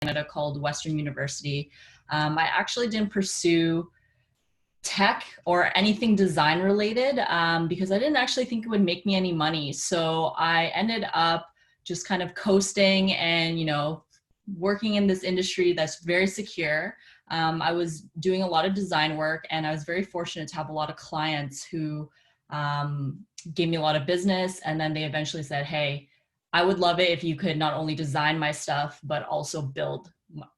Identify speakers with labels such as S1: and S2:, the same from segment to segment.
S1: Canada called Western University. I actually didn't pursue tech or anything design related because I didn't actually think it would make me any money. So I ended up just kind of coasting and, you know, working in this industry that's very secure. I was doing a lot of design work, and I was very fortunate to have a lot of clients who gave me a lot of business. And then they eventually said, hey, I would love it if you could not only design my stuff, but also build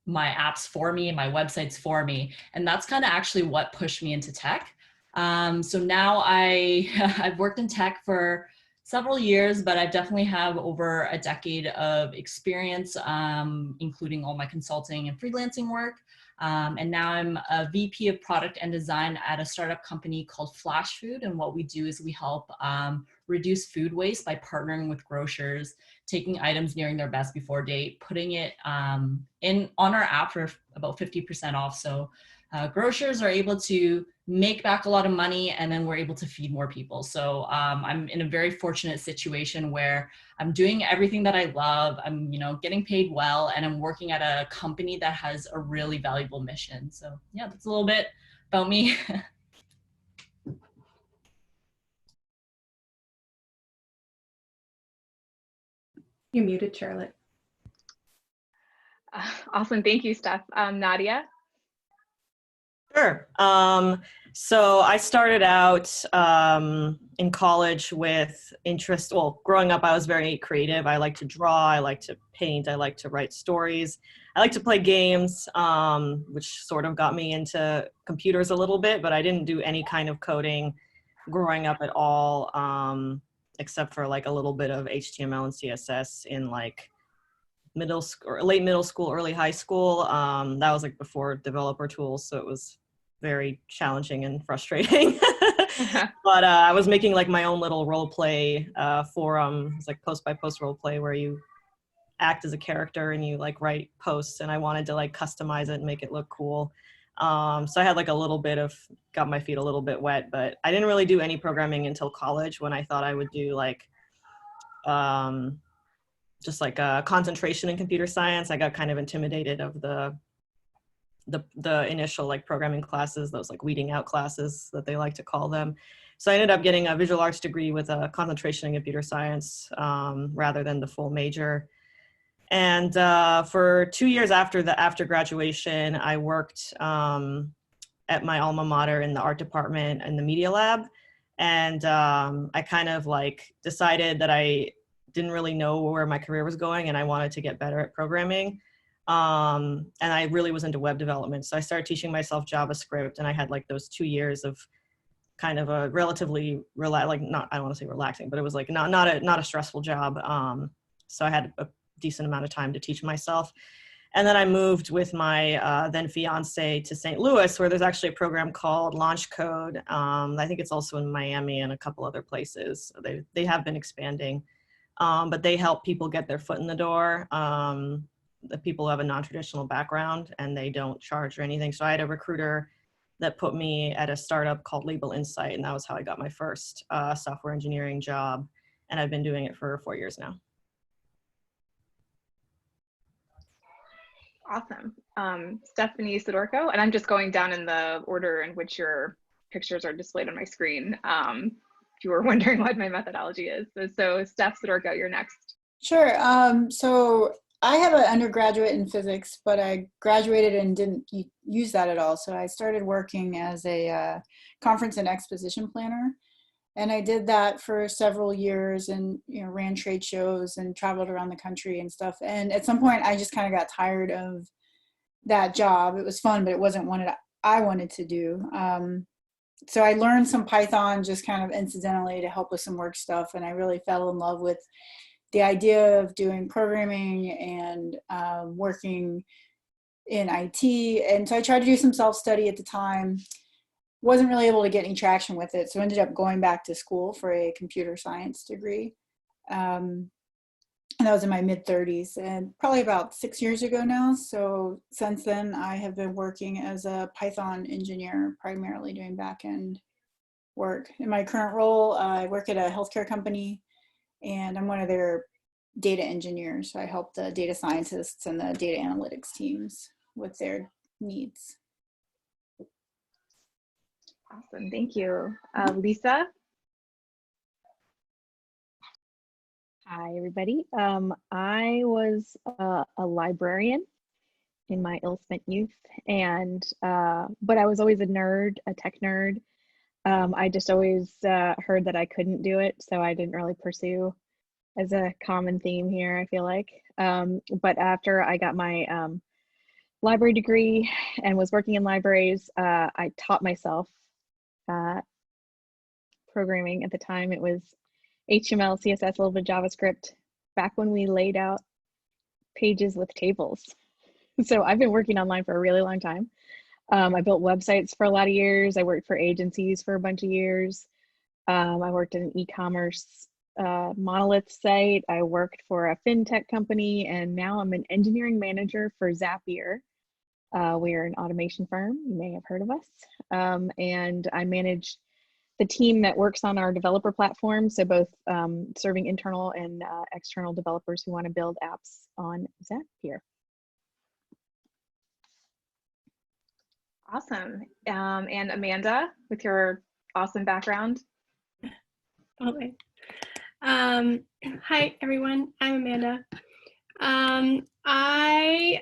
S1: my apps for me, my websites for me. And that's kind of actually what pushed me into tech. So now I've worked in tech for several years, but I definitely have over a decade of experience, including all my consulting and freelancing work. And now I'm a VP of product and design at a startup company called Flashfood. And what we do is we help reduce food waste by partnering with grocers, taking items nearing their best before date, putting it on our app for about 50% off. So grocers are able to make back a lot of money, and then we're able to feed more people. So I'm in a very fortunate situation where I'm doing everything that I love. I'm, you know, getting paid well, and I'm working at a company that has a really valuable mission. So yeah, that's a little bit about me.
S2: You're muted, Charlotte.
S3: Awesome, thank you, Steph. NADYA?
S4: Sure. So I started out in college with interest. Well, growing up, I was very creative. I like to draw. I like to paint. I like to write stories. I like to play games, which sort of got me into computers a little bit, but I didn't do any kind of coding growing up at all, except for like a little bit of HTML and CSS in like middle school, or late middle school, early high school. That was like before developer tools, so it was very challenging and frustrating. But I was making like my own little role play forum. It's like post by post role play where you act as a character and you like write posts, and I wanted to like customize it and make it look cool. So I had like a little bit of, got my feet a little bit wet, but I didn't really do any programming until college, when I thought I would do like just like a concentration in computer science. I got kind of intimidated of the initial like programming classes, those like weeding out classes that they like to call them. So I ended up getting a visual arts degree with a concentration in computer science rather than the full major. And for 2 years after graduation, I worked at my alma mater in the art department in the media lab. And I kind of like decided that I didn't really know where my career was going, and I wanted to get better at programming. And I really was into web development. So I started teaching myself JavaScript, and I had like those 2 years of kind of a relatively I don't want to say relaxing, but it was like not a stressful job. So I had a decent amount of time to teach myself. And then I moved with my then fiance to St. Louis, where there's actually a program called LaunchCode. I think it's also in Miami and a couple other places. So they have been expanding, but they help people get their foot in the door. The people who have a non-traditional background, and they don't charge or anything. So I had a recruiter that put me at a startup called Label Insight, and that was how I got my first software engineering job. And I've been doing it for 4 years now.
S3: Awesome. Stephanie Sydorko, and I'm just going down in the order in which your pictures are displayed on my screen. If you were wondering what my methodology is. So Steph Sydorko, you're next.
S5: Sure. So I have an undergraduate in physics, but I graduated and didn't use that at all. So I started working as a conference and exposition planner. And I did that for several years, and ran trade shows and traveled around the country and stuff. And at some point, I just kind of got tired of that job. It was fun, but it wasn't one that I wanted to do. So I learned some Python just kind of incidentally to help with some work stuff. And I really fell in love with the idea of doing programming and working in IT. And so I tried to do some self-study at the time. Wasn't really able to get any traction with it, so ended up going back to school for a computer science degree. And that was in my mid-30s, and probably about 6 years ago now. So since then, I have been working as a Python engineer, primarily doing back-end work. In my current role, I work at a healthcare company, and I'm one of their data engineer. So I help the data scientists and the data analytics teams with their needs.
S3: Awesome, thank you. Lisa?
S6: Hi, everybody. I was a librarian in my ill-spent youth, and but I was always a nerd, a tech nerd. I just always heard that I couldn't do it, so I didn't really pursue, as a common theme here, I feel like. But after I got my library degree and was working in libraries, I taught myself programming. At the time, it was HTML, CSS, a little bit of JavaScript, back when we laid out pages with tables. So I've been working online for a really long time. I built websites for a lot of years. I worked for agencies for a bunch of years. I worked in an e-commerce monolith site. I worked for a fintech company, and now I'm an engineering manager for Zapier. We're an automation firm. You may have heard of us. And I manage the team that works on our developer platform. So both serving internal and external developers who want to build apps on Zapier.
S3: Awesome. And Amanda, with your awesome background.
S2: Okay. Hi, everyone. I'm Amanda. I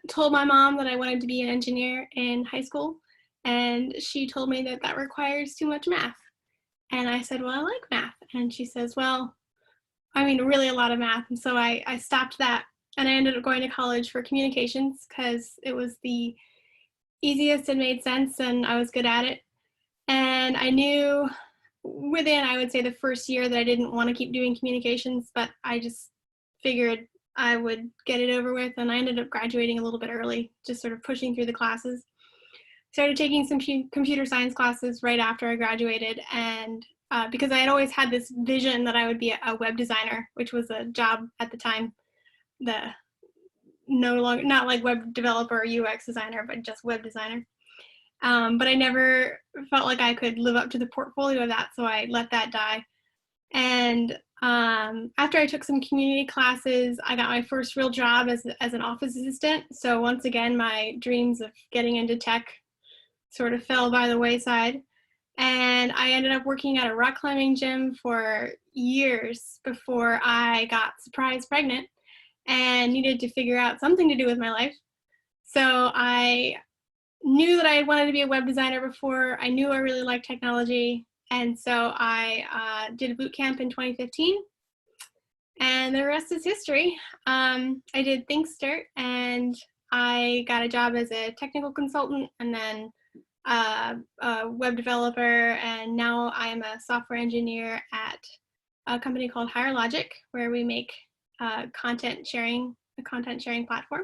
S2: told my mom that I wanted to be an engineer in high school, and she told me that that requires too much math. And I said, well, I like math. And she says, well, I mean, really a lot of math. And so I stopped that, and I ended up going to college for communications because it was the easiest and made sense, and I was good at it. And I knew within, I would say, the first year that I didn't want to keep doing communications, but I just figured I would get it over with, and I ended up graduating a little bit early, just sort of pushing through the classes. Started taking some computer science classes right after I graduated, and because I had always had this vision that I would be a web designer, which was a job at the time, not like web developer or UX designer, but just web designer. But I never felt like I could live up to the portfolio of that, so I let that die. And after I took some community classes, I got my first real job as an office assistant. So once again, my dreams of getting into tech sort of fell by the wayside. And I ended up working at a rock climbing gym for years before I got surprise pregnant and needed to figure out something to do with my life. So I knew that I wanted to be a web designer before. I knew I really liked technology. And so I did a boot camp in 2015. And the rest is history. I did ThinkStart, and I got a job as a technical consultant, and then a web developer, and now I am a software engineer at a company called Higher Logic, where we make a content sharing platform.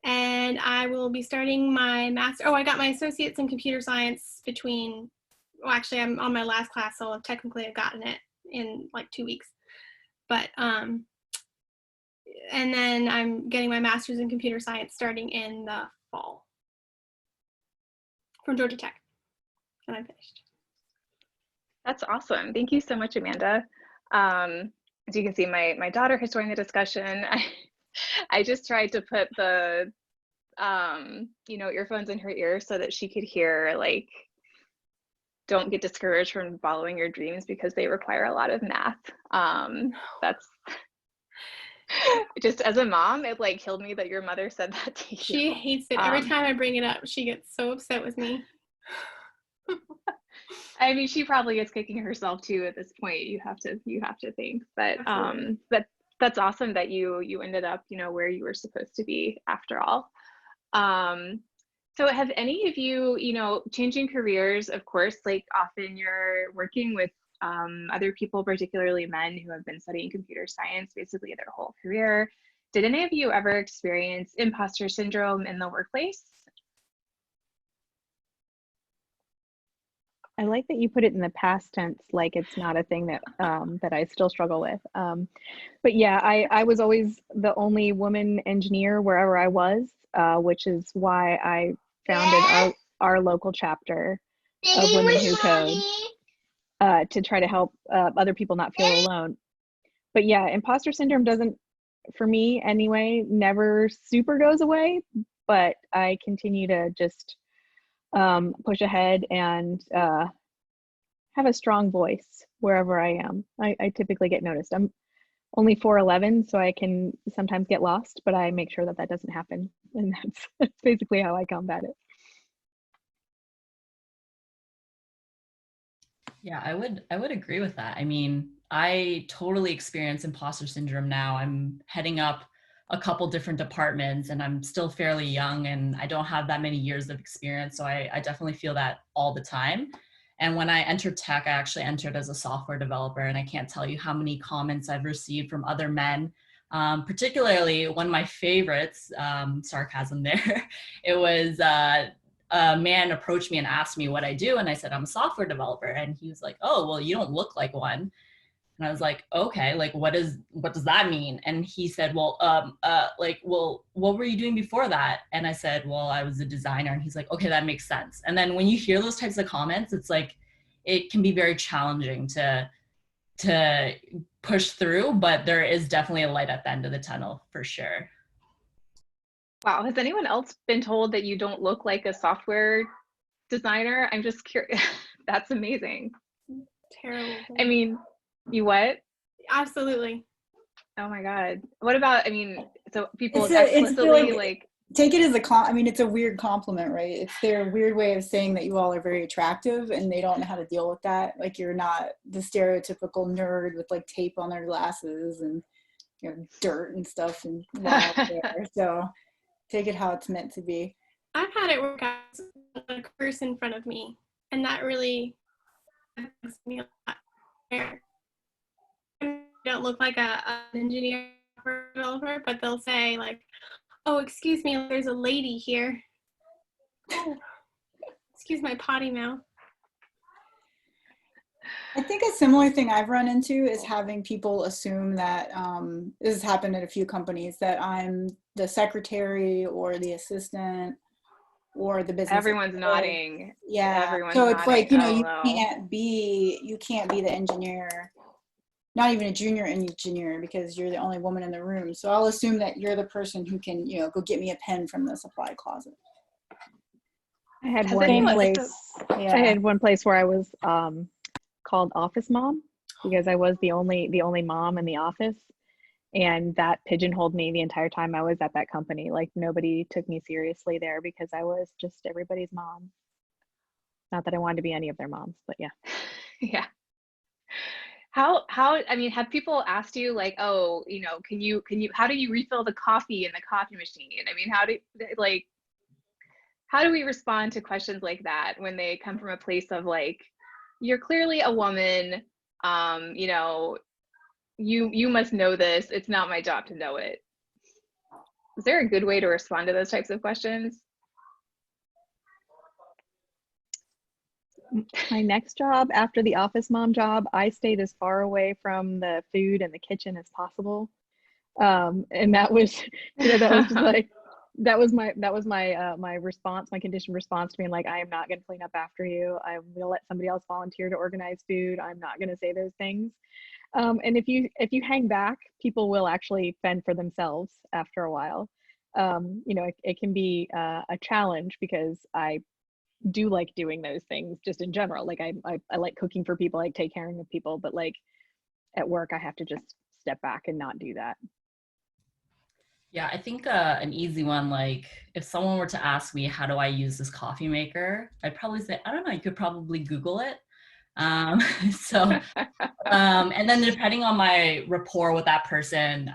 S2: And I will be starting my master. Oh, I got my associates in computer science between, well, actually I'm on my last class, so I'll technically have gotten it in like 2 weeks. But, and then I'm getting my master's in computer science starting in the fall from Georgia Tech, and I'm finished.
S3: That's awesome. Thank you so much, Amanda. As you can see, my daughter has joined the discussion. I just tried to put the earphones in her ear so that she could hear, like, don't get discouraged from following your dreams because they require a lot of math. That's just, as a mom, it like killed me that your mother said that to you.
S2: She hates it. Every time I bring it up, she gets so upset with me.
S3: I mean, she probably is kicking herself too at this point. You have to think, but that's awesome that you ended up, where you were supposed to be after all. So have any of you, changing careers, of course, like often you're working with other people, particularly men who have been studying computer science basically their whole career. Did any of you ever experience imposter syndrome in the workplace?
S6: I like that you put it in the past tense, like it's not a thing that that I still struggle with. But yeah, I was always the only woman engineer wherever I was, which is why I founded our local chapter of Women Who Code to try to help other people not feel alone. but yeah, imposter syndrome doesn't, for me anyway, never super goes away, but I continue to just push ahead and have a strong voice wherever I am. I typically get noticed. I'm only 4'11", so I can sometimes get lost, but I make sure that that doesn't happen. And that's basically how I combat it.
S1: Yeah, I would agree with that. I mean, I totally experience imposter syndrome now. I'm heading up a couple different departments and I'm still fairly young and I don't have that many years of experience. So I definitely feel that all the time. And when I entered tech, I actually entered as a software developer, and I can't tell you how many comments I've received from other men. Particularly one of my favorites, sarcasm there, it was a man approached me and asked me what I do. And I said, I'm a software developer. And he was like, oh, well, you don't look like one. And I was like, okay, like, what does that mean? And he said, well, what were you doing before that? And I said, well, I was a designer. And he's like, okay, that makes sense. And then when you hear those types of comments, it's like, it can be very challenging to push through, but there is definitely a light at the end of the tunnel for sure.
S3: Wow, has anyone else been told that you don't look like a software designer? I'm just curious. That's amazing.
S2: Terrible.
S3: I mean, you what?
S2: Absolutely.
S3: Oh my God. What about, I mean, so people
S5: It's
S3: explicitly like
S5: take it as I mean, it's a weird compliment, right? It's their weird way of saying that you all are very attractive and they don't know how to deal with that. Like, you're not the stereotypical nerd with like tape on their glasses and, you know, dirt and stuff and wild hair. So take it how it's meant to be.
S2: I've had it work out with a person in front of me, and that really makes me a lot. I don't look like an engineer or developer, but they'll say like, oh, excuse me, there's a lady here. Oh, excuse my potty mouth.
S5: I think a similar thing I've run into is having people assume that, this has happened at a few companies, that I'm the secretary or the assistant or the business.
S3: everyone's nodding.
S5: Yeah.
S3: Everyone's
S5: So it's
S3: nodding.
S5: like, you know,
S3: Oh,
S5: you
S3: no.
S5: can't be the engineer, not even a junior engineer, because you're the only woman in the room. So I'll assume that you're the person who can, you know, go get me a pen from the supply closet.
S6: I had
S3: Has
S6: one
S3: anyone-
S6: place.
S5: Yeah.
S6: I had one place where I was called office mom because I was the only mom in the office, and that pigeonholed me the entire time I was at that company. Like, nobody took me seriously there because I was just everybody's mom. Not that I wanted to be any of their moms, but yeah.
S3: Yeah. How, I mean, have people asked you like, oh, you know, how do you refill the coffee in the coffee machine? I mean, how do we respond to questions like that when they come from a place of like, you're clearly a woman, you know, you must know this. It's not my job to know it. Is there a good way to respond to those types of questions?
S6: My next job after the office mom job, I stayed as far away from the food and the kitchen as possible. And that was, you know, that was just like, that was my response, my conditioned response to being like, I am not going to clean up after you. I'm going to let somebody else volunteer to organize food. I'm not going to say those things. And if you hang back, people will actually fend for themselves after a while. You know, it can be a challenge because I do like doing those things just in general. Like I like cooking for people, I like take caring of people, but like at work, I have to just step back and not do that.
S1: Yeah, I think an easy one, like if someone were to ask me, how do I use this coffee maker? I'd probably say, I don't know, you could probably Google it. And then depending on my rapport with that person,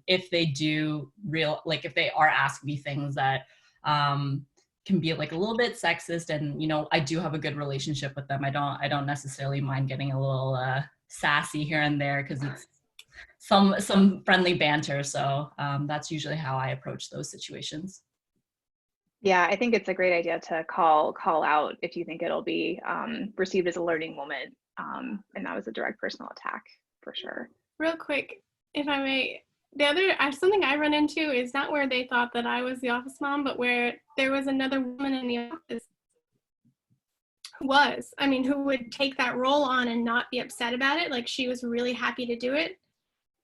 S1: if they do if they are asking me things that can be like a little bit sexist, and you know, I do have a good relationship with them. I don't necessarily mind getting a little sassy here and there because it's some friendly banter. So that's usually how I approach those situations.
S3: Yeah, I think it's a great idea to call out if you think it'll be received as a learning moment, and that was a direct personal attack for sure.
S2: Real quick, if I may, something I run into is not where they thought that I was the office mom, but where there was another woman in the office who would take that role on and not be upset about it. Like, she was really happy to do it.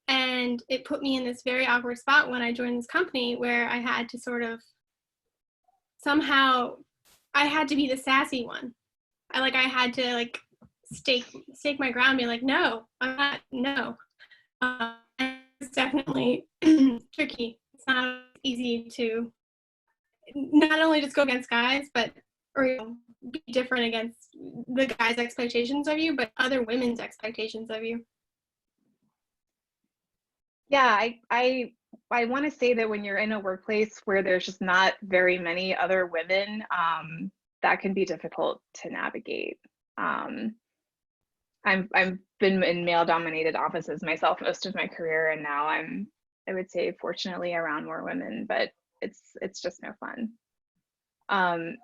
S2: And it put me in this very awkward spot when I joined this company where I had to sort of somehow, I had to be the sassy one. I had to like stake my ground, be like, no, I'm not, no. And it's definitely tricky. It's not easy to not only just go against guys, but or be different against the guys' expectations of you, but other women's expectations of you.
S3: Yeah, I want to say that when you're in a workplace where there's just not very many other women, that can be difficult to navigate. I've been in male-dominated offices myself most of my career, and now I would say fortunately around more women, but it's just no fun.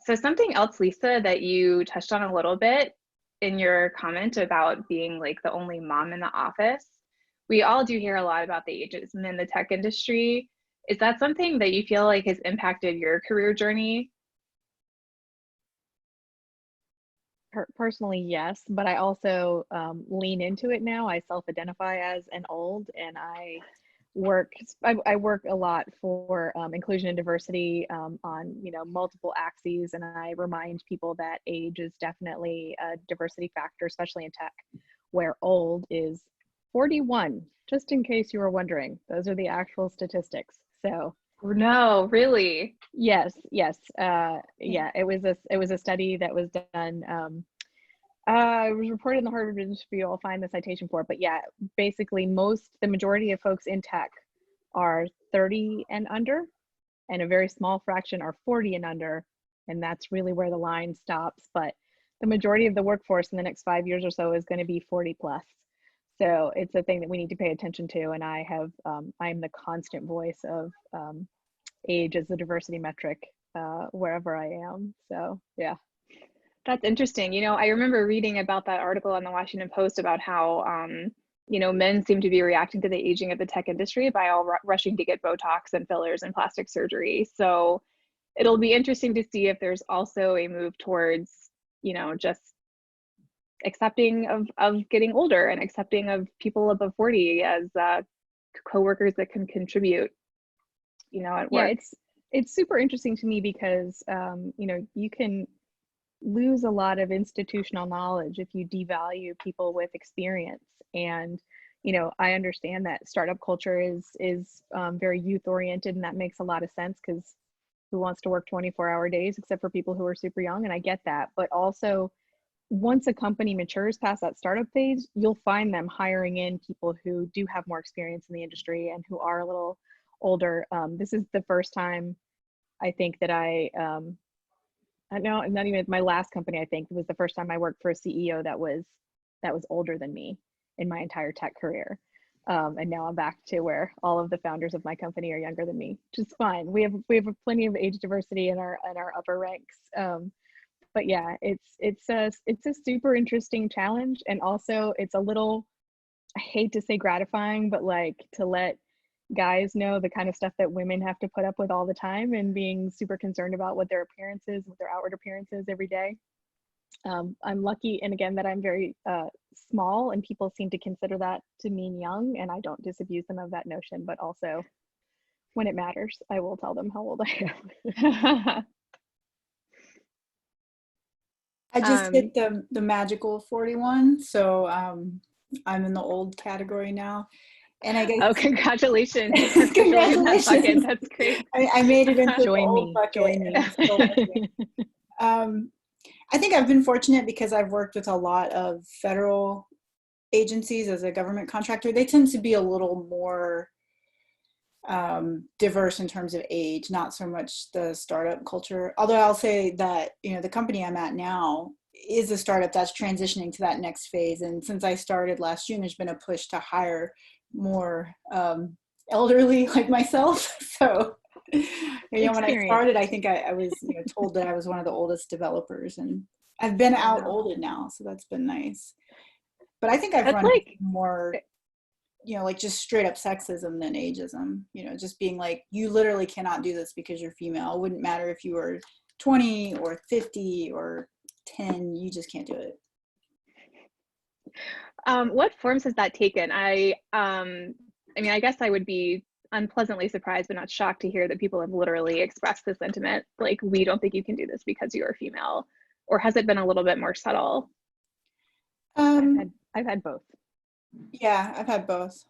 S3: So something else, Lisa, that you touched on a little bit in your comment about being like the only mom in the office. We all do hear a lot about the ageism in the tech industry. Is that something that you feel like has impacted your career journey?
S6: Personally, yes, but I also lean into it now. I self-identify as an old, and I work a lot for inclusion and diversity on multiple axes, and I remind people that age is definitely a diversity factor, especially in tech, where old is 41, just in case you were wondering. Those are the actual statistics. So
S3: no, really?
S6: yes. Yeah, it was a study that was done. It was reported in the Harvard Business Review. I'll find the citation for it, but yeah, basically the majority of folks in tech are 30 and under, and a very small fraction are 40 and under, and that's really where the line stops. But the majority of the workforce in the next 5 years or so is going to be 40 plus. So it's a thing that we need to pay attention to, and I'm the constant voice of age as a diversity metric wherever I am. So yeah.
S3: That's interesting. I remember reading about that article in the Washington Post about how, men seem to be reacting to the aging of the tech industry by all rushing to get Botox and fillers and plastic surgery. So it'll be interesting to see if there's also a move towards, just accepting of getting older and accepting of people above 40 as coworkers that can contribute, at work.
S6: Yeah, it's super interesting to me because, you can lose a lot of institutional knowledge if you devalue people with experience. And I understand that startup culture is very youth oriented, and that makes a lot of sense because who wants to work 24-hour days except for people who are super young, and I get that. But also, once a company matures past that startup phase, you'll find them hiring in people who do have more experience in the industry and who are a little older. This is the first time I think that I know, not even my last company, I think, was the first time I worked for a CEO that was older than me in my entire tech career. And now I'm back to where all of the founders of my company are younger than me, which is fine. We have plenty of age diversity in our upper ranks. But yeah, it's a super interesting challenge, and also it's a little, I hate to say gratifying, but like to let guys know the kind of stuff that women have to put up with all the time, and being super concerned about what their appearance is, what their outward appearance is every day. I'm lucky, and again, that I'm very small, and people seem to consider that to mean young, and I don't disabuse them of that notion, but also when it matters, I will tell them how old I am.
S5: I just hit the magical 41, so I'm in the old category now. And I guess
S3: congratulations.
S5: Congratulations.
S3: That's great.
S5: I made it into the old bucket.
S6: Join me.
S5: I think I've been fortunate because I've worked with a lot of federal agencies as a government contractor. They tend to be a little more diverse in terms of age, not so much the startup culture. Although I'll say that, the company I'm at now is a startup that's transitioning to that next phase. And since I started last June, there's been a push to hire more elderly like myself. So, when I started, I think I was told that I was one of the oldest developers, and I've been out olded now. So that's been nice. But I think I've run more like just straight up sexism than ageism, just being like, you literally cannot do this because you're female. It wouldn't matter if you were 20 or 50 or 10, you just can't do it.
S3: What forms has that taken? I mean, I guess I would be unpleasantly surprised but not shocked to hear that people have literally expressed the sentiment, like, we don't think you can do this because you're female. Or has it been a little bit more subtle?
S6: I've had both.
S5: Yeah, I've had both.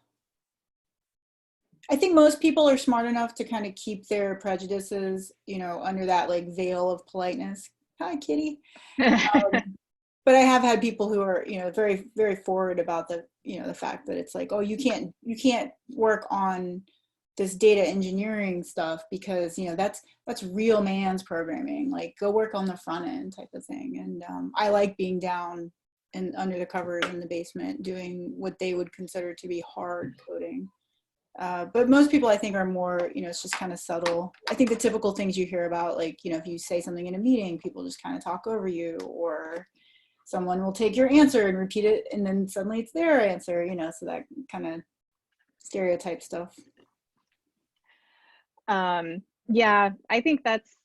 S5: I think most people are smart enough to kind of keep their prejudices, you know, under that like veil of politeness. Hi, kitty. But I have had people who are, you know, very, very forward about the, you know, the fact that it's like, oh, you can't work on this data engineering stuff because, you know, that's real man's programming. Like, go work on the front end type of thing. And I like being down and under the covers in the basement doing what they would consider to be hard coding. But most people I think are more, you know, it's just kind of subtle. I think the typical things you hear about, like, you know, if you say something in a meeting, people just kind of talk over you, or someone will take your answer and repeat it, and then suddenly it's their answer, you know, so that kind of stereotype stuff.
S3: Yeah, I think that's,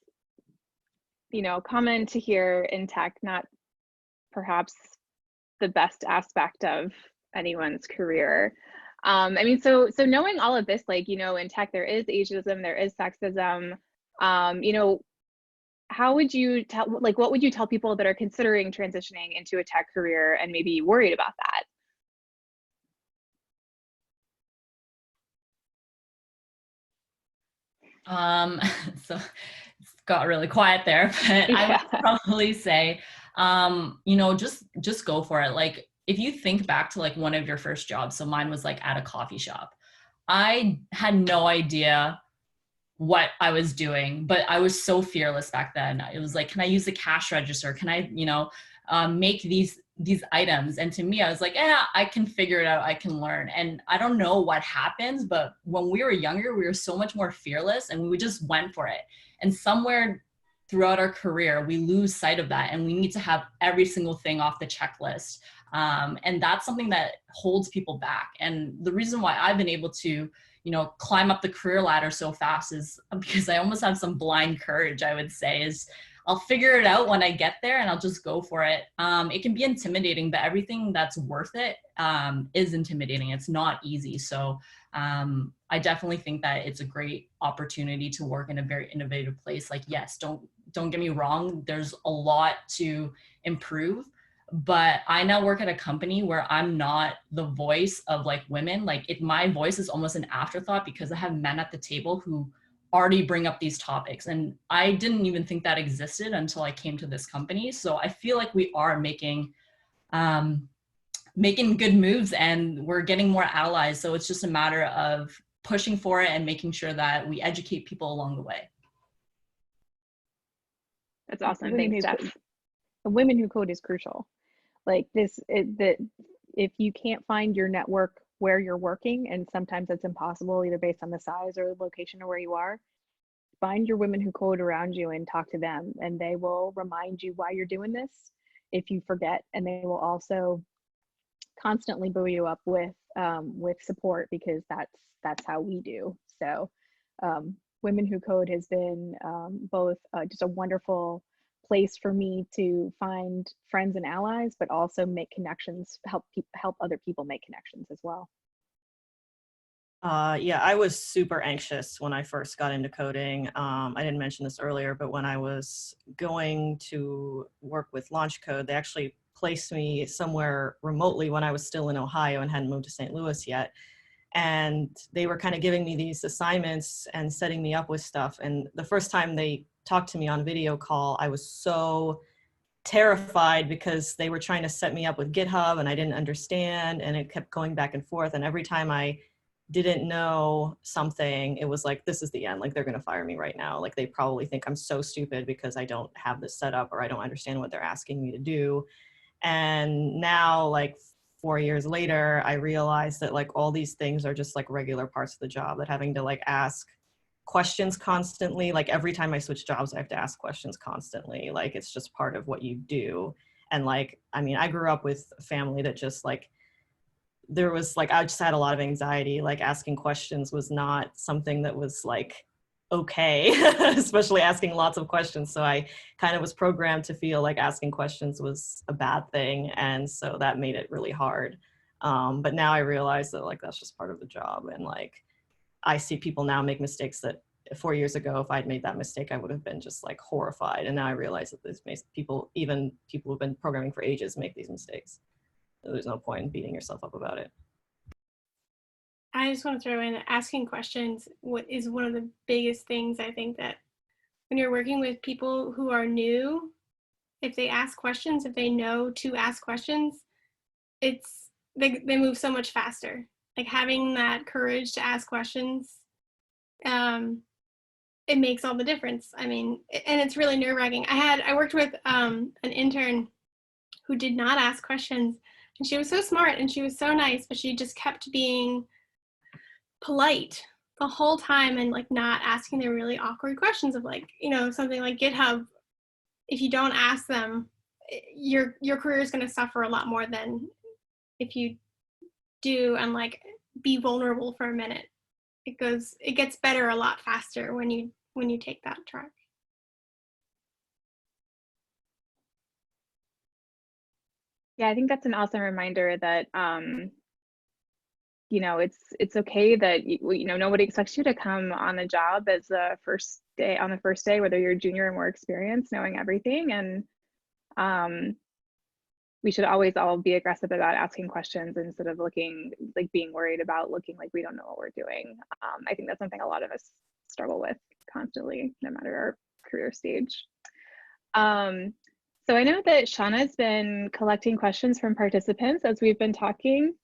S3: you know, common to hear in tech, not perhaps the best aspect of anyone's career. I mean, so knowing all of this, like, you know, in tech, there is ageism, there is sexism, you know, how would you tell, like, what would you tell people that are considering transitioning into a tech career and maybe worried about that?
S1: So it's got really quiet there, but I would probably say, you know, just go for it. Like, if you think back to like one of your first jobs, so mine was like at a coffee shop. I had no idea what I was doing, but I was so fearless back then. It was like, can I use the cash register? Can I, you know, make these items? And to me, I was like, yeah, I can figure it out. I can learn. And I don't know what happens, but when we were younger, we were so much more fearless and we just went for it. And somewhere throughout our career, we lose sight of that, and we need to have every single thing off the checklist. And that's something that holds people back. And the reason why I've been able to, you know, climb up the career ladder so fast is because I almost have some blind courage, I would say, is I'll figure it out when I get there and I'll just go for it. It can be intimidating, but everything that's worth it is intimidating. It's not easy. So I definitely think that it's a great opportunity to work in a very innovative place. Like, yes, don't get me wrong, there's a lot to improve, but I now work at a company where I'm not the voice of like women. Like, my voice is almost an afterthought because I have men at the table who already bring up these topics. And I didn't even think that existed until I came to this company. So I feel like we are making good moves and we're getting more allies. So it's just a matter of pushing for it and making sure that we educate people along the way.
S3: That's awesome. Thanks, Steph.
S6: The women who code is crucial. Like that if you can't find your network where you're working, and sometimes that's impossible either based on the size or the location of where you are, find your women who code around you and talk to them, and they will remind you why you're doing this if you forget, and they will also constantly buoy you up with support, because that's how we do. So Women Who Code has been both just a wonderful place for me to find friends and allies, but also make connections, help other people make connections as well.
S4: Yeah, I was super anxious when I first got into coding. I didn't mention this earlier, but when I was going to work with LaunchCode, they actually placed me somewhere remotely when I was still in Ohio and hadn't moved to St. Louis yet. And they were kind of giving me these assignments and setting me up with stuff. And the first time they talked to me on video call, I was so terrified because they were trying to set me up with GitHub and I didn't understand, and it kept going back and forth. And every time I didn't know something, it was like, this is the end. Like, they're going to fire me right now. Like, they probably think I'm so stupid because I don't have this set up or I don't understand what they're asking me to do. And now, like 4 years later, I realized that like all these things are just like regular parts of the job, that having to like ask questions constantly, like every time I switch jobs, I have to ask questions constantly. Like, it's just part of what you do. And like, I mean, I grew up with a family that just like, there was like, I just had a lot of anxiety. Like, asking questions was not something that was like, okay, especially asking lots of questions. So I kind of was programmed to feel like asking questions was a bad thing. And so that made it really hard. But now I realize that like that's just part of the job, and like I see people now make mistakes that 4 years ago, if I'd made that mistake, I would have been just like horrified. And now I realize that this makes people, even people who've been programming for ages, make these mistakes. So there's no point in beating yourself up about it.
S2: I just want to throw in asking questions is one of the biggest things. I think that when you're working with people who are new, if they ask questions, if they know to ask questions, they move so much faster. Like having that courage to ask questions, it makes all the difference. I mean, and it's really nerve-wracking. I worked with an intern who did not ask questions, and she was so smart and she was so nice, but she just kept being polite the whole time and like not asking the really awkward questions of like, you know, something like GitHub. If you don't ask them, your career is going to suffer a lot more than if you do and like be vulnerable for a minute. It gets better a lot faster when you take that track.
S3: Yeah, I think that's an awesome reminder that you know, it's okay that you know, nobody expects you to come on the job as the first day, whether you're junior or more experienced, knowing everything. And we should always all be aggressive about asking questions instead of being worried about looking like we don't know what we're doing. I think that's something a lot of us struggle with constantly, no matter our career stage. So I know that Shanna's been collecting questions from participants as we've been talking,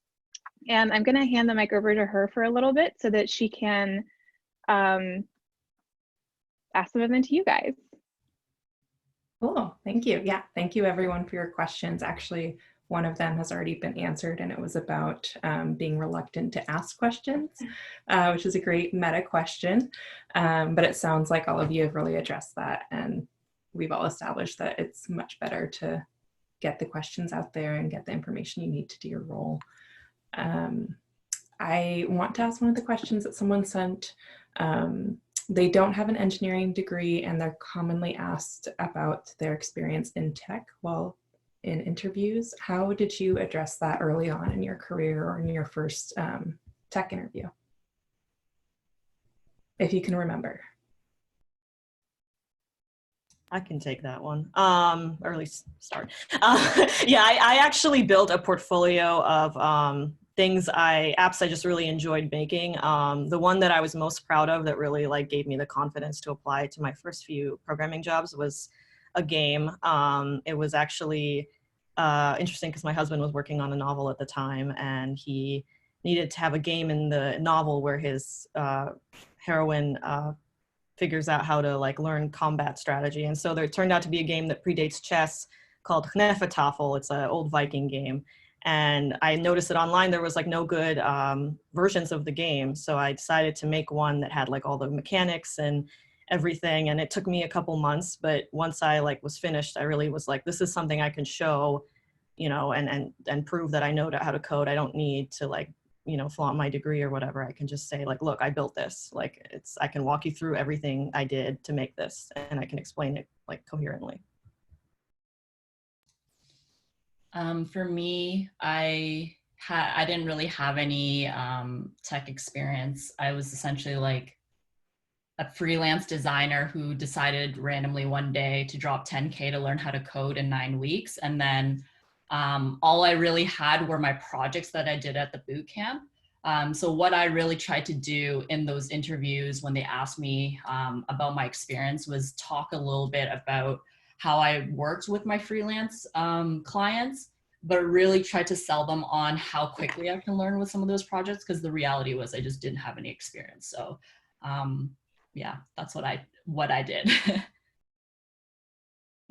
S3: and I'm going to hand the mic over to her for a little bit so that she can ask some of them to you guys.
S7: Cool, thank you. Yeah, thank you everyone for your questions. Actually, one of them has already been answered, and it was about being reluctant to ask questions, which is a great meta question. But it sounds like all of you have really addressed that, and we've all established that it's much better to get the questions out there and get the information you need to do your role. I want to ask one of the questions that someone sent. They don't have an engineering degree, and they're commonly asked about their experience in tech while in interviews. How did you address that early on in your career or in your first tech interview? If you can remember.
S4: I can take that one, or at least start. Yeah, I actually built a portfolio of apps I just really enjoyed making. The one that I was most proud of that really like gave me the confidence to apply to my first few programming jobs was a game. It was actually interesting because my husband was working on a novel at the time, and he needed to have a game in the novel where his heroine figures out how to like learn combat strategy. And so there turned out to be a game that predates chess called Knefetafel. It's an old Viking game. And I noticed that online there was like no good versions of the game. So I decided to make one that had like all the mechanics and everything. And it took me a couple months, but once I like was finished, I really was like, this is something I can show, you know, and prove that I know how to code. I don't need to like, you know, flaunt my degree or whatever. I can just say like, look, I built this. Like I can walk you through everything I did to make this, and I can explain it like coherently.
S1: For me, I didn't really have any tech experience. I was essentially like a freelance designer who decided randomly one day to drop 10K to learn how to code in 9 weeks. And then all I really had were my projects that I did at the boot camp. So what I really tried to do in those interviews when they asked me about my experience was talk a little bit about how I worked with my freelance clients, but really tried to sell them on how quickly I can learn with some of those projects, because the reality was I just didn't have any experience. So yeah, that's what I did.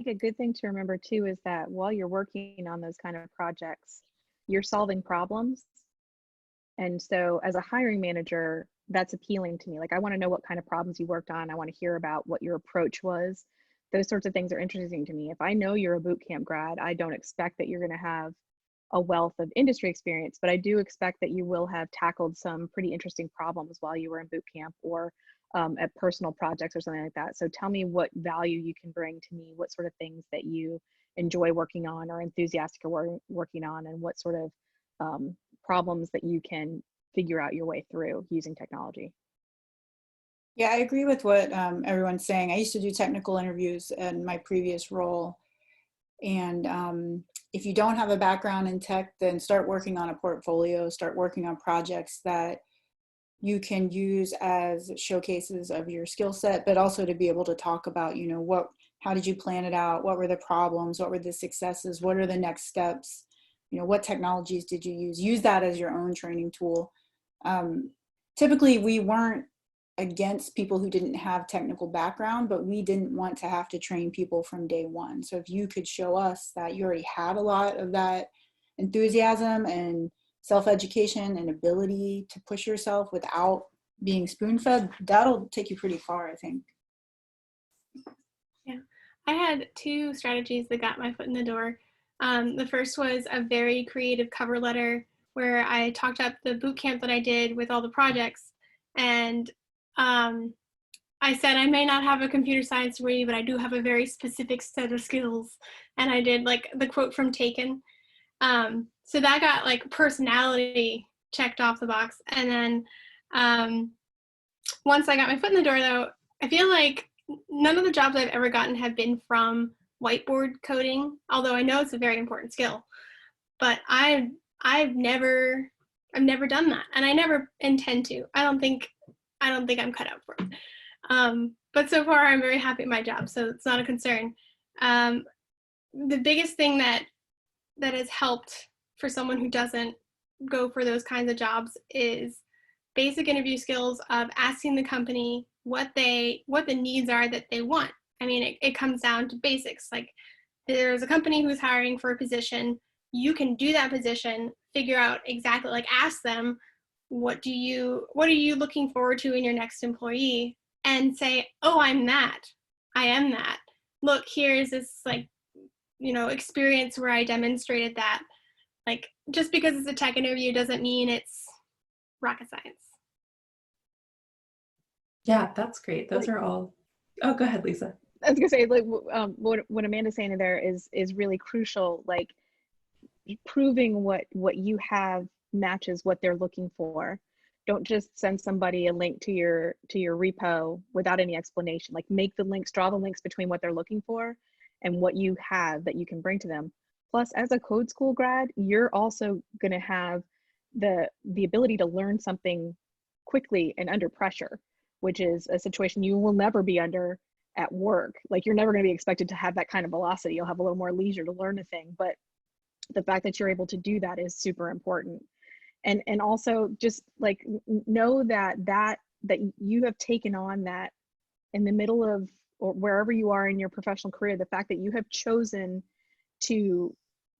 S6: I think a good thing to remember too is that while you're working on those kind of projects, you're solving problems. And so as a hiring manager, that's appealing to me. Like, I want to know what kind of problems you worked on. I want to hear about what your approach was. Those sorts of things are interesting to me. If I know you're a boot camp grad, I don't expect that you're going to have a wealth of industry experience, but I do expect that you will have tackled some pretty interesting problems while you were in boot camp or at personal projects or something like that. So tell me what value you can bring to me, what sort of things that you enjoy working on or enthusiastic or working on, and what sort of problems that you can figure out your way through using technology.
S5: Yeah, I agree with what everyone's saying. I used to do technical interviews in my previous role. And if you don't have a background in tech, then start working on a portfolio, start working on projects that you can use as showcases of your skill set, but also to be able to talk about, you know, how did you plan it out? What were the problems? What were the successes? What are the next steps? You know, what technologies did you use? Use that as your own training tool. Typically, we weren't against people who didn't have technical background, but we didn't want to have to train people from day one. So if you could show us that you already had a lot of that enthusiasm and self-education and ability to push yourself without being spoon-fed, that'll take you pretty far, I think.
S2: Yeah, I had 2 strategies that got my foot in the door. The first was a very creative cover letter where I talked up the boot camp that I did with all the projects, and I said I may not have a computer science degree, but I do have a very specific set of skills. And I did like the quote from Taken. So that got like personality checked off the box. And then once I got my foot in the door, though, I feel like none of the jobs I've ever gotten have been from whiteboard coding, although I know it's a very important skill. But I've never done that, and I never intend to. I don't think I'm cut out for it. But so far I'm very happy at my job, so it's not a concern. The biggest thing that has helped for someone who doesn't go for those kinds of jobs is basic interview skills of asking the company what the needs are that they want. I mean, it comes down to basics. Like, there's a company who's hiring for a position. You can do that position, figure out exactly, like, ask them, what are you looking forward to in your next employee? And say, oh, I am that. Look, here's this, like, you know, experience where I demonstrated that. Like, just because it's a tech interview doesn't mean it's rocket science.
S7: Yeah, that's great. Those are all. Oh, go ahead, Lisa.
S6: I was gonna say, like, what Amanda's saying there is really crucial. Like, proving what you have matches what they're looking for. Don't just send somebody a link to your repo without any explanation. Like, make the links, draw the links between what they're looking for and what you have that you can bring to them. Plus, as a code school grad, you're also going to have the ability to learn something quickly and under pressure, which is a situation you will never be under at work. Like, you're never going to be expected to have that kind of velocity. You'll have a little more leisure to learn a thing, but the fact that you're able to do that is super important. And also just like know that you have taken on that in the middle of, or wherever you are in your professional career, the fact that you have chosen to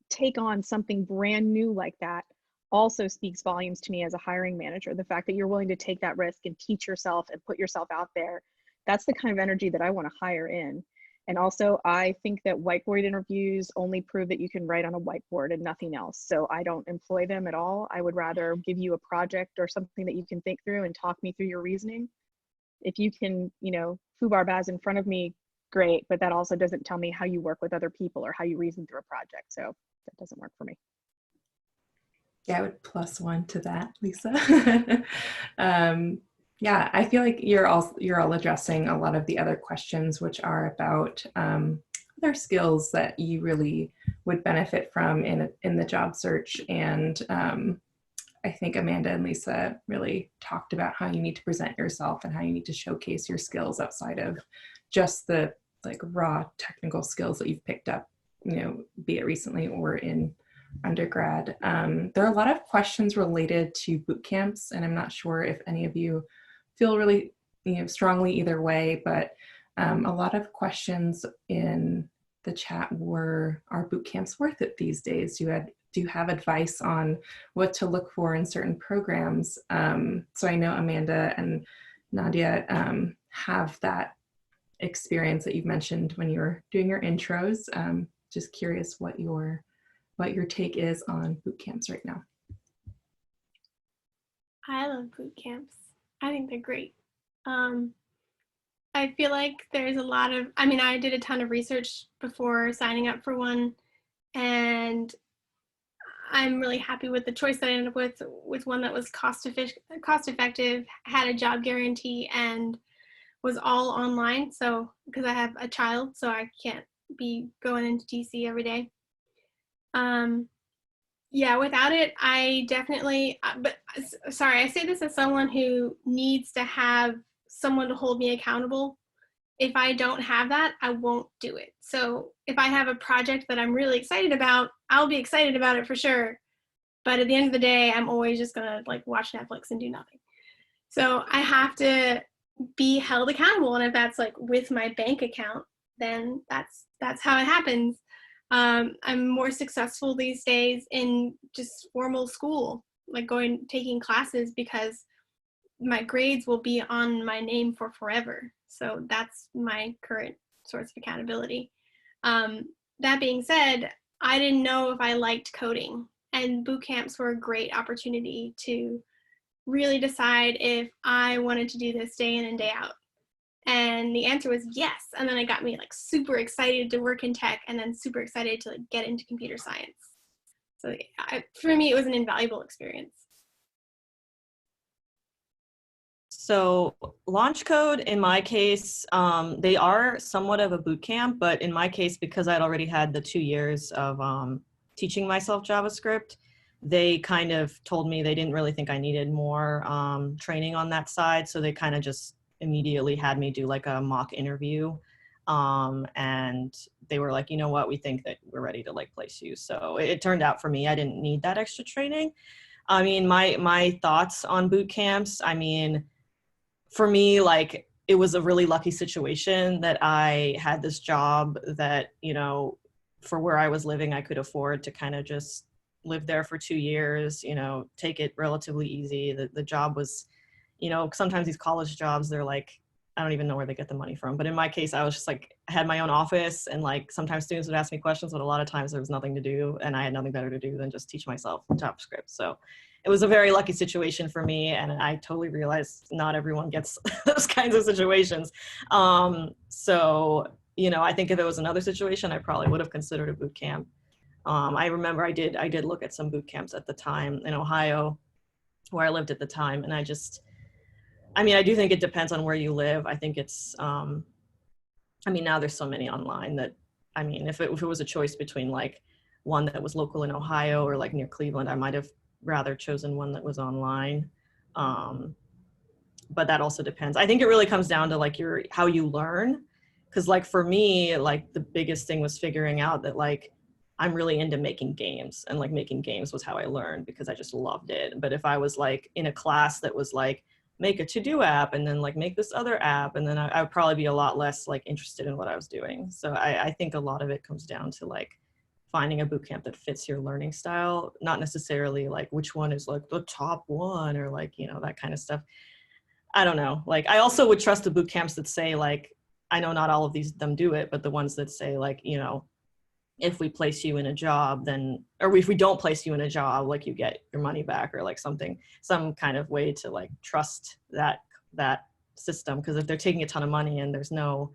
S6: take on something brand new like that also speaks volumes to me as a hiring manager. The fact that you're willing to take that risk and teach yourself and put yourself out there, that's the kind of energy that I want to hire in. And also, I think that whiteboard interviews only prove that you can write on a whiteboard and nothing else. So I don't employ them at all. I would rather give you a project or something that you can think through and talk me through your reasoning. If you can, you know, foobar baz in front of me, great, but that also doesn't tell me how you work with other people or how you reason through a project. So that doesn't work for me.
S7: Yeah, I would +1 to that, Lisa. Yeah, I feel like you're all addressing a lot of the other questions, which are about other skills that you really would benefit from in the job search. And I think Amanda and Lisa really talked about how you need to present yourself and how you need to showcase your skills outside of just the like raw technical skills that you've picked up, you know, be it recently or in undergrad. There are a lot of questions related to boot camps, and I'm not sure if any of you feel really, you know, strongly either way, but a lot of questions in the chat were, are boot camps worth it these days? Do you have advice on what to look for in certain programs? So I know Amanda and NADYA have that experience that you've mentioned when you were doing your intros. Just curious what your take is on boot camps right now.
S2: I love boot camps. I think they're great. I feel like there's a lot of, I mean, I did a ton of research before signing up for one, and I'm really happy with the choice that I ended up with one that was cost effective, had a job guarantee, and was all online. So because I have a child, so I can't be going into DC every day. Yeah, without it, I definitely, but sorry, I say this as someone who needs to have someone to hold me accountable. If I don't have that, I won't do it. So if I have a project that I'm really excited about, I'll be excited about it for sure. But at the end of the day, I'm always just gonna like watch Netflix and do nothing. So I have to be held accountable. And if that's like with my bank account, then that's how it happens. I'm more successful these days in just formal school, like taking classes, because my grades will be on my name for forever. So that's my current source of accountability. That being said, I didn't know if I liked coding, and boot camps were a great opportunity to really decide if I wanted to do this day in and day out. And the answer was yes. And then it got me like super excited to work in tech, and then super excited to like get into computer science. So for me, it was an invaluable experience.
S4: So LaunchCode, in my case, they are somewhat of a boot camp, but in my case, because I'd already had the 2 years of teaching myself JavaScript, they kind of told me they didn't really think I needed more training on that side. So they kind of just immediately had me do like a mock interview. And they were like, you know what, we think that we're ready to like place you. So it turned out for me, I didn't need that extra training. I mean, my thoughts on boot camps, I mean, for me, like, it was a really lucky situation that I had this job that, you know, for where I was living, I could afford to kind of just live there for 2 years, you know, take it relatively easy. The job was, you know, sometimes these college jobs, they're like, I don't even know where they get the money from. But in my case, I was just like, I had my own office, and like sometimes students would ask me questions, but a lot of times there was nothing to do, and I had nothing better to do than just teach myself JavaScript. So it was a very lucky situation for me, and I totally realized not everyone gets those kinds of situations. So, you know, I think if it was another situation, I probably would have considered a boot camp. I remember I did look at some boot camps at the time in Ohio, where I lived at the time, and I mean, I do think it depends on where you live. I think it's, I mean, now there's so many online that, I mean, if it was a choice between like one that was local in Ohio or like near Cleveland, I might have rather chosen one that was online. But that also depends. I think it really comes down to like how you learn. Cause like for me, like the biggest thing was figuring out that like, I'm really into making games, and like making games was how I learned because I just loved it. But if I was like in a class that was like, make a to-do app and then like make this other app, and then I would probably be a lot less like interested in what I was doing. So I think a lot of it comes down to like finding a bootcamp that fits your learning style, not necessarily like which one is like the top one or like, you know, that kind of stuff. I don't know. Like I also would trust the boot camps that say like, I know not all of them do it, but the ones that say like, you know, if we place you in a job, then, or if we don't place you in a job, like you get your money back, or like something, some kind of way to like trust that system. Because if they're taking a ton of money and there's no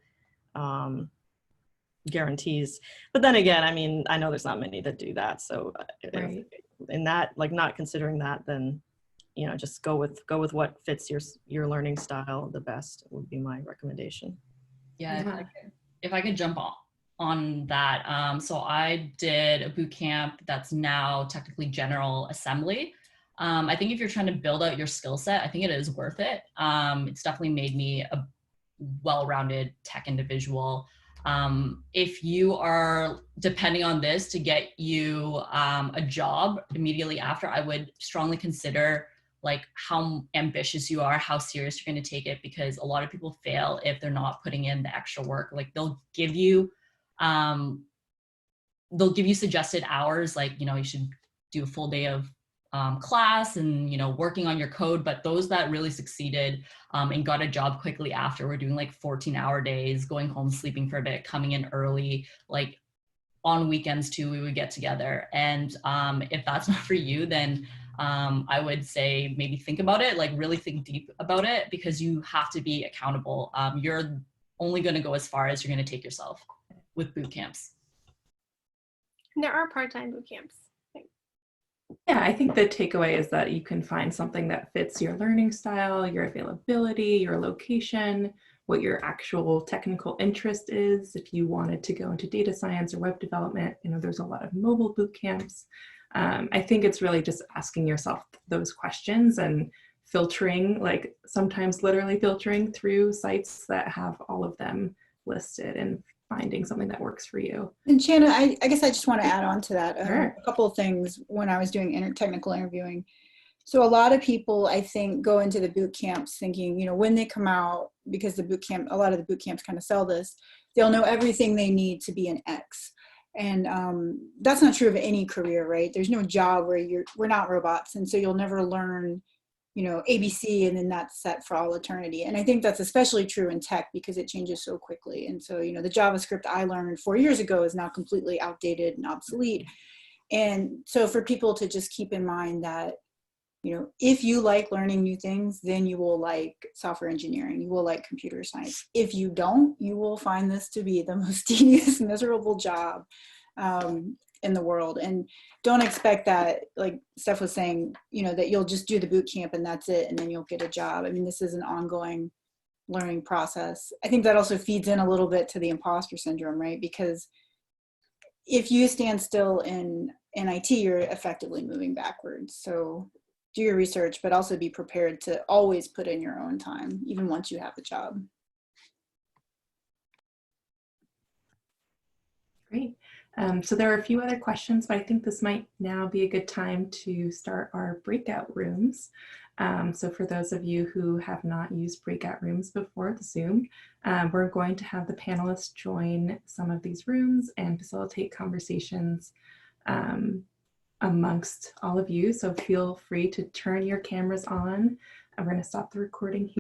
S4: guarantees, but then again, I mean, I know there's not many that do that. So
S7: Right.
S4: in that, like not considering that, then, you know, just go with what fits your learning style the best would be my recommendation.
S1: Yeah. If I could jump on that. So I did a boot camp that's now technically General Assembly. I think if you're trying to build out your skill set, I think it is worth it. It's definitely made me a well-rounded tech individual. If you are depending on this to get you a job immediately after, I would strongly consider like how ambitious you are, how serious you're going to take it, because a lot of people fail if they're not putting in the extra work. Like they'll give you suggested hours, like, you know, you should do a full day of class and, you know, working on your code. But those that really succeeded and got a job quickly after were doing like 14-hour days, going home, sleeping for a bit, coming in early, like on weekends too, we would get together. And if that's not for you, then I would say maybe think about it, like really think deep about it, because you have to be accountable. You're only going to go as far as you're going to take yourself with boot camps.
S2: There are part-time boot camps.
S7: Yeah, I think the takeaway is that you can find something that fits your learning style, your availability, your location, what your actual technical interest is. If you wanted to go into data science or web development, there's a lot of mobile boot camps. I think it's really just asking yourself those questions and filtering, like sometimes literally filtering through sites that have all of them listed and finding something that works for you.
S5: And Shanna, I guess I just want to add on to that
S7: Sure.
S5: a couple of things when I was doing technical interviewing. So a lot of people, I think, go into the boot camps thinking, when they come out, because a lot of the boot camps kind of sell this, they'll know everything they need to be an X. And that's not true of any career, right? There's no job where we're not robots. And so you'll never learn, ABC and then that's set for all eternity. And I think that's especially true in tech because it changes so quickly. And so, the JavaScript I learned 4 years ago is now completely outdated and obsolete. And so for people to just keep in mind that, if you like learning new things, then you will like software engineering, you will like computer science. If you don't, you will find this to be the most tedious, miserable job in the world. And don't expect that, like Steph was saying, that you'll just do the boot camp and that's it, and then you'll get a job. I mean, this is an ongoing learning process. I think that also feeds in a little bit to the imposter syndrome, right? Because if you stand still in IT, you're effectively moving backwards. So do your research, but also be prepared to always put in your own time, even once you have a job.
S7: Great. So there are a few other questions, but I think this might now be a good time to start our breakout rooms. So for those of you who have not used breakout rooms before the Zoom, we're going to have the panelists join some of these rooms and facilitate conversations amongst all of you. So feel free to turn your cameras on. I'm going to stop the recording here.